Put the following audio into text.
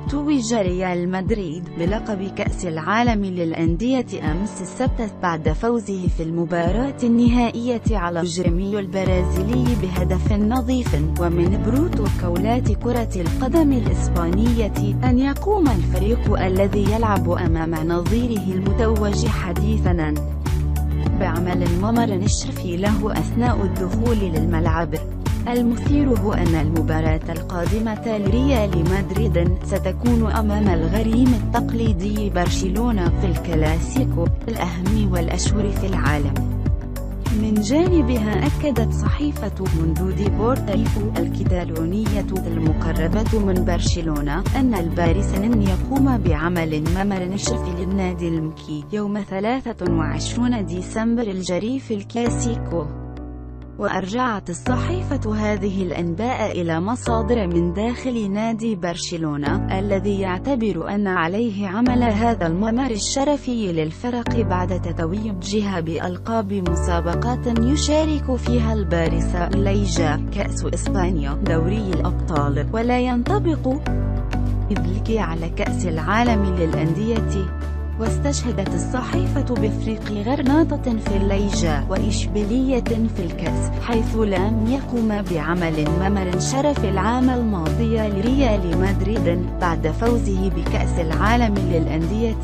توج ريال مدريد بلقب كأس العالم للأندية أمس السبت بعد فوزه في المباراة النهائية على جريميو البرازيلي بهدف نظيف. ومن بروتوكولات كرة القدم الإسبانية أن يقوم الفريق الذي يلعب أمام نظيره المتوج حديثاً بعمل ممر نشفي له أثناء الدخول للملعب. المثير هو أن المباراة القادمة لريال مدريد ستكون أمام الغريم التقليدي برشلونة في الكلاسيكو الأهم والأشهر في العالم. من جانبها أكدت صحيفة موندو ديبورتيفو الكتالونية المقربة من برشلونة أن الباريس لن يقوم بعمل ممر نشفي للنادي المكي يوم 23 ديسمبر الجاري في الكلاسيكو. وأرجعت الصحيفة هذه الأنباء إلى مصادر من داخل نادي برشلونة الذي يعتبر أن عليه عمل هذا الممر الشرفي للفرق بعد تتويجها بألقاب مسابقات يشارك فيها الباريس الليجا، كأس إسبانيا، دوري الأبطال، ولا ينطبق ذلك على كأس العالم للأندية. واستشهدت الصحيفة بفريق غرناطة في الليجا وإشبيلية في الكأس، حيث لم يقوم بعمل ممر شرف العام الماضي لريال مدريد بعد فوزه بكأس العالم للأندية.